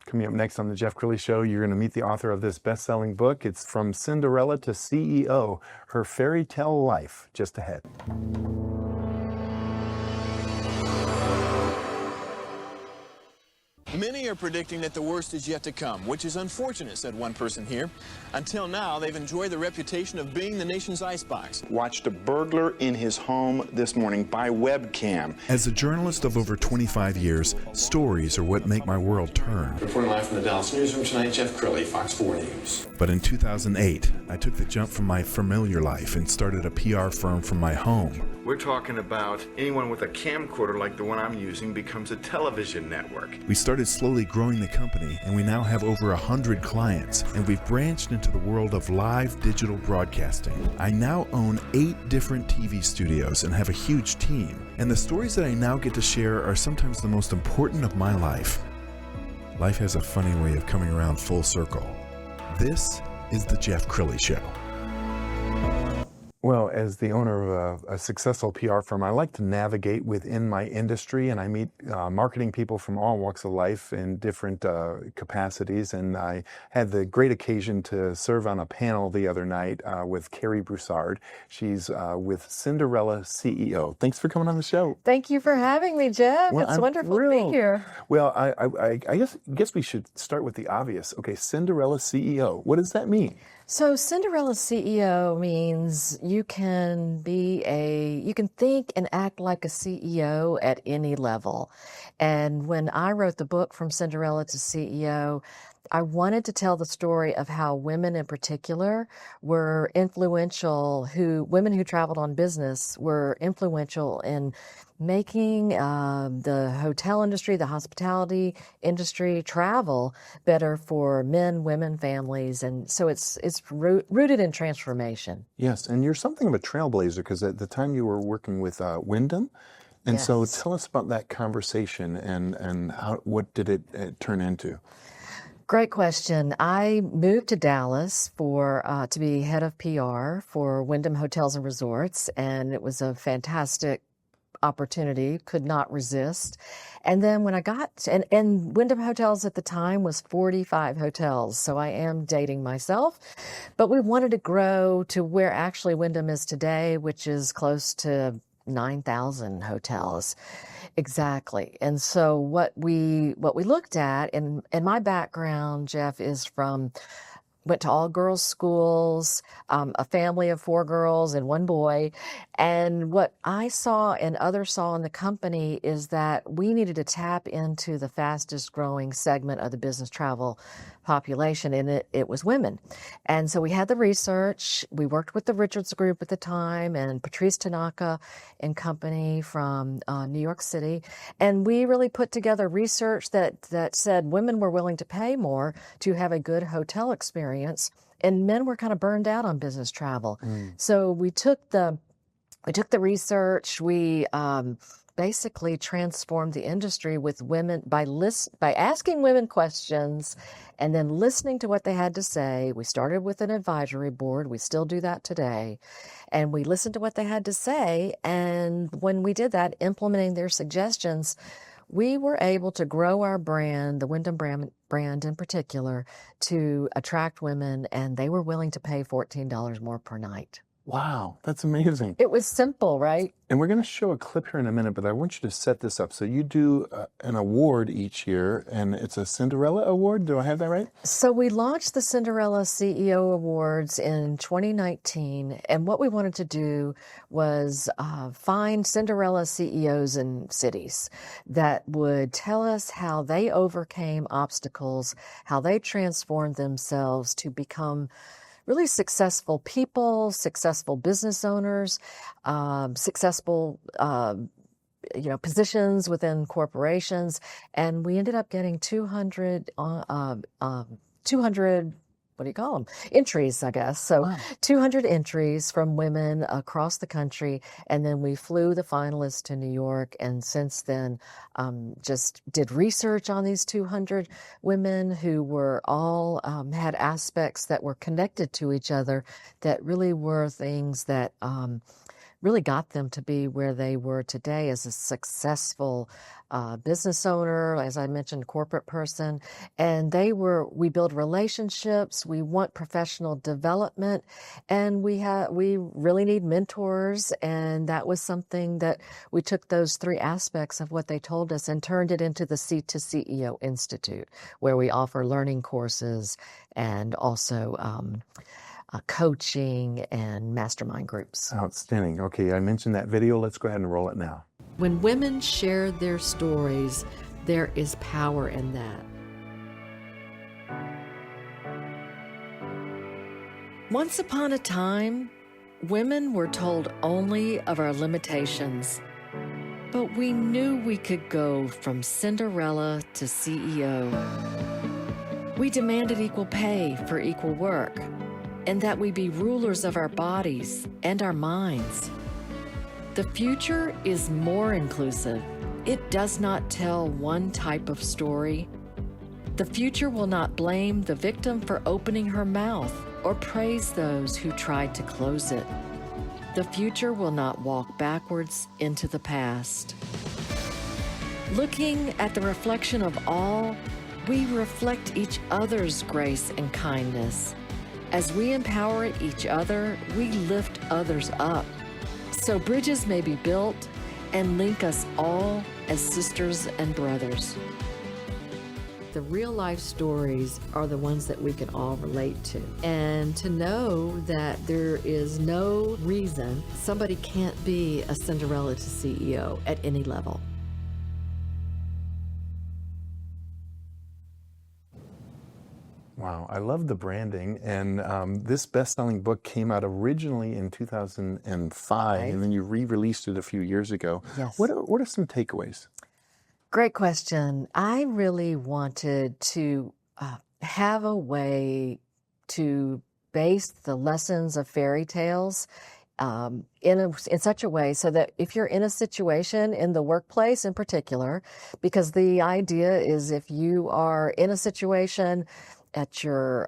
Coming up next on the Jeff Crilley Show, you're going to meet the author of this best-selling book. It's From Cinderella to CEO, Her Fairy Tale Life, just ahead. Many are predicting that the worst is yet to come, which is unfortunate, said one person here. Until now, they've enjoyed the reputation of being the nation's icebox. Watched a burglar in his home this morning by webcam. As a journalist of over 25 years, stories are what make my world turn. Reporting live from the Dallas newsroom tonight, Jeff Crilley, Fox 4 News. But in 2008, I took the jump from my familiar life and started a PR firm from my home. We're talking about anyone with a camcorder like the one I'm using becomes a television network. We started slowly growing the company, and we now have over 100 clients, and we've branched into the world of live digital broadcasting. I now own 8 different TV studios and have a huge team, and the stories that I now get to share are sometimes the most important of my life. Life has a funny way of coming around full circle. This is the Jeff Crilley Show. Well, as the owner of a successful PR firm, I like to navigate within my industry, and I meet marketing people from all walks of life in different capacities. And I had the great occasion to serve on a panel the other night with Cary Broussard. She's with Cinderella CEO. Thanks for coming on the show. Thank you for having me, Jeff. Well, it's wonderful to be here. Well, I guess we should start with the obvious. Okay, Cinderella CEO. What does that mean? So Cinderella CEO means you can think and act like a CEO at any level. And when I wrote the book From Cinderella to CEO, I wanted to tell the story of how women in particular were influential, women who traveled on business were influential in making the hotel industry, the hospitality industry, travel better for men, women, families. And so it's rooted in transformation. Yes, and you're something of a trailblazer because at the time you were working with Wyndham. And Yes. So tell us about that conversation and what did it turn into? Great question. I moved to Dallas to be head of PR for Wyndham Hotels and Resorts, and it was a fantastic opportunity, could not resist. And then when I got, and Wyndham Hotels at the time was 45 hotels, so I am dating myself, but we wanted to grow to where actually Wyndham is today, which is close to 9,000 hotels. Exactly. And so what we looked at, and my background, Jeff, is went to all girls schools, a family of 4 girls and 1 boy. And what I saw and others saw in the company is that we needed to tap into the fastest growing segment of the business travel population, and it was women. And so we had the research. We worked with the Richards Group at the time and Patrice Tanaka and company from New York City. And we really put together research that said women were willing to pay more to have a good hotel experience, and men were kind of burned out on business travel. So we took the research. We basically transformed the industry with women by asking women questions and then listening to what they had to say. We started with an advisory board. We still do that today. And we listened to what they had to say. And when we did that, implementing their suggestions, we were able to grow our brand, the Wyndham brand in particular, to attract women, and they were willing to pay $14 more per night. Wow, that's amazing. It was simple, right? And we're going to show a clip here in a minute, but I want you to set this up. So you do an award each year, and it's a Cinderella Award. Do I have that right? So we launched the Cinderella CEO Awards in 2019, and what we wanted to do was find Cinderella CEOs in cities that would tell us how they overcame obstacles, how they transformed themselves to become really successful people, successful business owners, successful, positions within corporations. And we ended up getting 200, what do you call them? Entries, I guess. So wow. 200 entries from women across the country. And then we flew the finalists to New York. And since then, just did research on these 200 women who were all had aspects that were connected to each other that really were things that really got them to be where they were today as a successful business owner, as I mentioned, corporate person. And we build relationships, we want professional development, and we really need mentors. And that was something that we took those three aspects of what they told us and turned it into the C2CEO Institute, where we offer learning courses and also coaching and mastermind groups. Outstanding. Okay, I mentioned that video. Let's go ahead and roll it now. When women share their stories, there is power in that. Once upon a time, women were told only of our limitations, but we knew we could go from Cinderella to CEO. We demanded equal pay for equal work, and that we be rulers of our bodies and our minds. The future is more inclusive. It does not tell one type of story. The future will not blame the victim for opening her mouth or praise those who tried to close it. The future will not walk backwards into the past. Looking at the reflection of all, we reflect each other's grace and kindness. As we empower each other, we lift others up. So bridges may be built and link us all as sisters and brothers. The real life stories are the ones that we can all relate to. And to know that there is no reason somebody can't be a Cinderella to CEO at any level. Wow, I love the branding. And this best-selling book came out originally in 2005, and then you re-released it a few years ago. Yes. What are some takeaways? Great question. I really wanted to have a way to base the lessons of fairy tales in such a way so that if you're in a situation in the workplace in particular, because the idea is if you are in a situation at your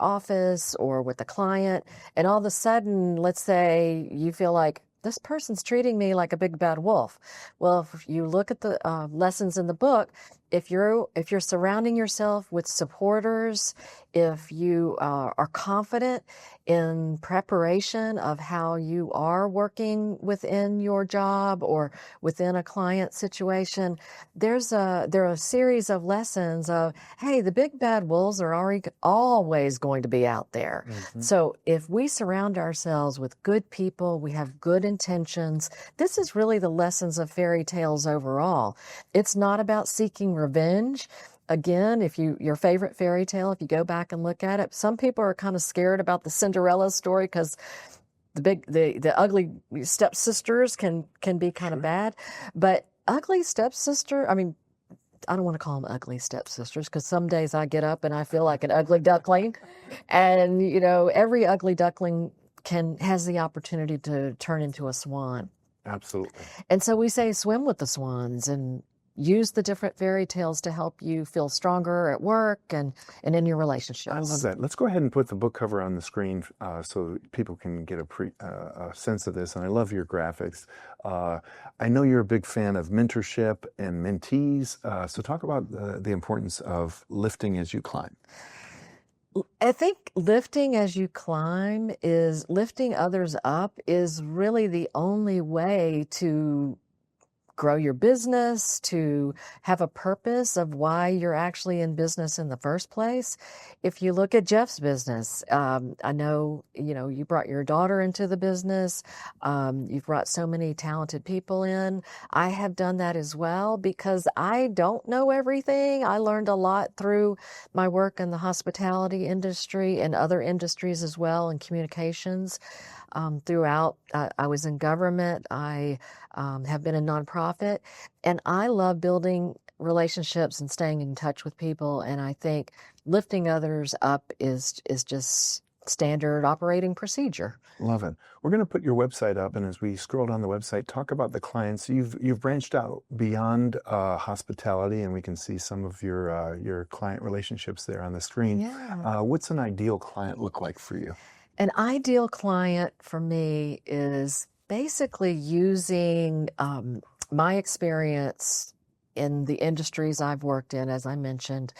office or with a client, and all of a sudden, let's say you feel like this person's treating me like a big bad wolf. Well, if you look at the lessons in the book, if you're surrounding yourself with supporters, if you are confident in preparation of how you are working within your job or within a client situation, there are a series of lessons of, hey, the big bad wolves are always going to be out there. Mm-hmm. So if we surround ourselves with good people, we have good intentions. This is really the lessons of fairy tales overall. It's not about seeking revenge. Again, if your favorite fairy tale, if you go back and look at it, some people are kind of scared about the Cinderella story because the ugly stepsisters can be kind of bad. But ugly stepsister, I mean, I don't want to call them ugly stepsisters because some days I get up and I feel like an ugly duckling. And, every ugly duckling has the opportunity to turn into a swan. Absolutely. And so we say swim with the swans and use the different fairy tales to help you feel stronger at work and in your relationships. I love that. Let's go ahead and put the book cover on the screen so people can get a sense of this. And I love your graphics. I know you're a big fan of mentorship and mentees. So talk about the importance of lifting as you climb. I think lifting as you climb lifting others up is really the only way to grow your business, to have a purpose of why you're actually in business in the first place. If you look at Jeff's business, I know, you brought your daughter into the business. You've brought so many talented people in. I have done that as well because I don't know everything. I learned a lot through my work in the hospitality industry and other industries as well, and communications. Throughout, I was in government. I have been a nonprofit, and I love building relationships and staying in touch with people. And I think lifting others up is just standard operating procedure. Love it. We're going to put your website up, and as we scroll down the website, talk about the clients. You've branched out beyond hospitality, and we can see some of your client relationships there on the screen. Yeah. What's an ideal client look like for you? An ideal client for me is basically using my experience in the industries I've worked in, as I mentioned,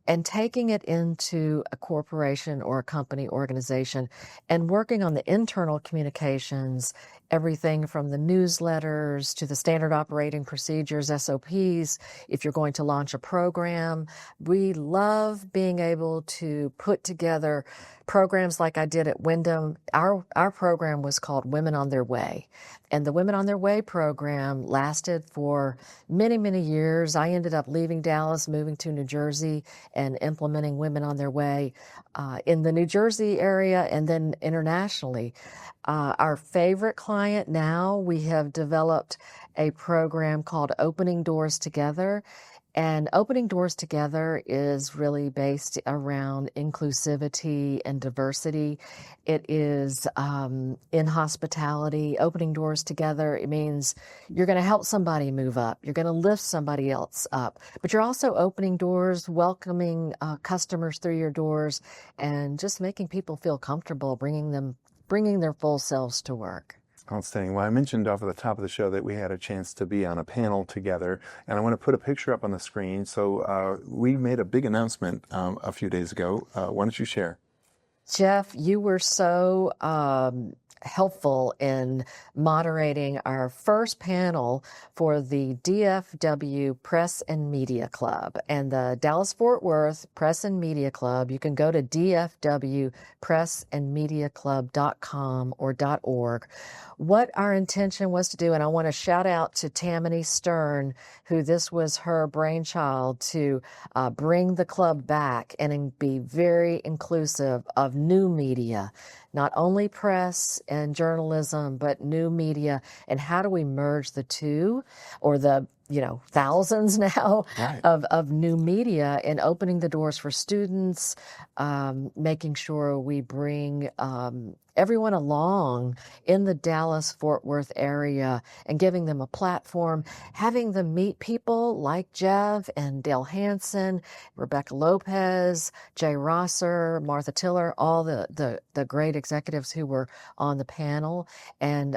and taking it into a corporation or a company organization and working on the internal communications, everything from the newsletters to the standard operating procedures, SOPs. If you're going to launch a program, we love being able to put together programs like I did at Wyndham. Our program was called Women on Their Way. And the Women on Their Way program lasted for many, many years. I ended up leaving Dallas, moving to New Jersey, and implementing Women on Their Way in the New Jersey area and then internationally. Our favorite client now, we have developed a program called Opening Doors Together. And Opening Doors Together is really based around inclusivity and diversity. It is in hospitality. Opening doors together, it means you're going to help somebody move up. You're going to lift somebody else up. But you're also opening doors, welcoming customers through your doors, and just making people feel comfortable, bringing their full selves to work. Outstanding. Well, I mentioned off at the top of the show that we had a chance to be on a panel together, and I want to put a picture up on the screen. So we made a big announcement a few days ago. Why don't you share? Jeff, you were so helpful in moderating our first panel for the DFW Press and Media Club and the Dallas-Fort Worth Press and Media Club. You can go to dfwpressandmediaclub.com or .org. What our intention was to do, and I want to shout out to Tammany Stern, who this was her brainchild, to bring the club back and be very inclusive of new media, not only press and journalism, but new media. And how do we merge the two, or the thousands now of new media, and opening the doors for students, making sure we bring everyone along in the Dallas-Fort Worth area and giving them a platform, having them meet people like Jeff and Dale Hansen, Rebecca Lopez, Jay Rosser, Martha Tiller, all the great executives who were on the panel. And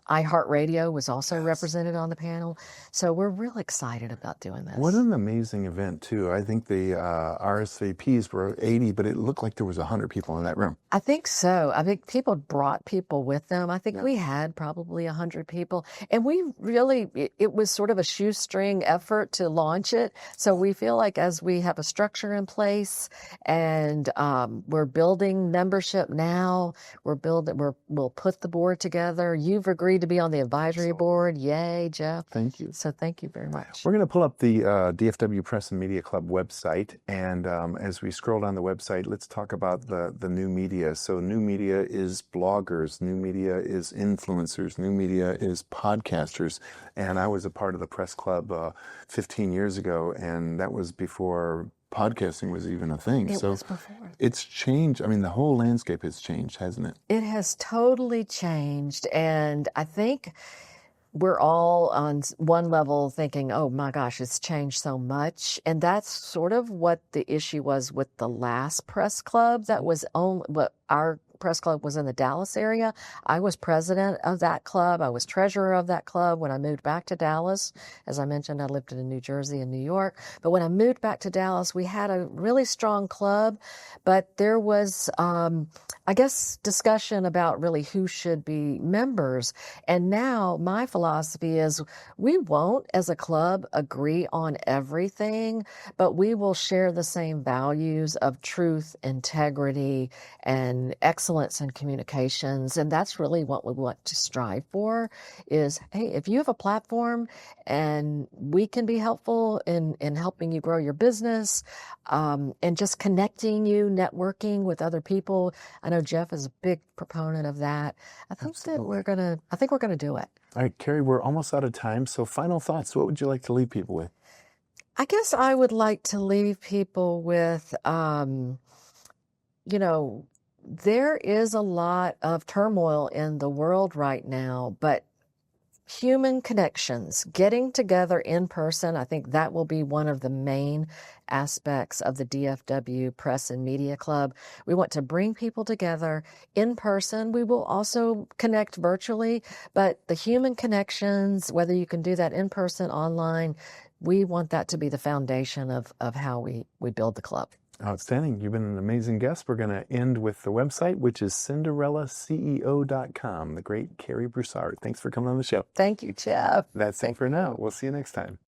iHeartRadio was also represented on the panel. So we're real excited about doing this. What an amazing event, too. I think the RSVPs were 80, but it looked like there was 100 people in that room. I think so. I think people brought people with them. I think we had probably 100 people. And we really, it was sort of a shoestring effort to launch it. So we feel like as we have a structure in place and we're building membership now, we'll put the board together. You've agreed to be on the advisory board. Yay, Jeff. Thank you. So thank you very much. We're going to pull up the DFW Press and Media Club website. And as we scroll down the website, let's talk about the new media. So new media is bloggers. New media is influencers. New media is podcasters. And I was a part of the press club 15 years ago, and that was before podcasting was even a thing. It was before. It's changed. I mean, the whole landscape has changed, hasn't it? It has totally changed. And I think we're all on one level thinking, oh my gosh, it's changed so much. And that's sort of what the issue was with the last press club. That was what our press club was in the Dallas area. I was president of that club. I was treasurer of that club when I moved back to Dallas. As I mentioned, I lived in New Jersey and New York. But when I moved back to Dallas, we had a really strong club, but there was, I guess, discussion about really who should be members. And now my philosophy is we won't, as a club, agree on everything, but we will share the same values of truth, integrity, and excellence in communications. And that's really what we want to strive for is, hey, if you have a platform and we can be helpful in helping you grow your business, and just connecting you, networking with other people. I know Jeff is a big proponent of that. I think we're going to do it. All right, Cary, we're almost out of time. So final thoughts. What would you like to leave people with? I guess I would like to leave people with, there is a lot of turmoil in the world right now, but human connections, getting together in person. I think that will be one of the main aspects of the DFW Press and Media Club. We want to bring people together in person. We will also connect virtually, but the human connections, whether you can do that in person, online, we want that to be the foundation of how we build the club. Outstanding. You've been an amazing guest. We're going to end with the website, which is CinderellaCEO.com. The great Cary Broussard. Thanks for coming on the show. Thank you, Jeff. That's it for now. We'll see you next time.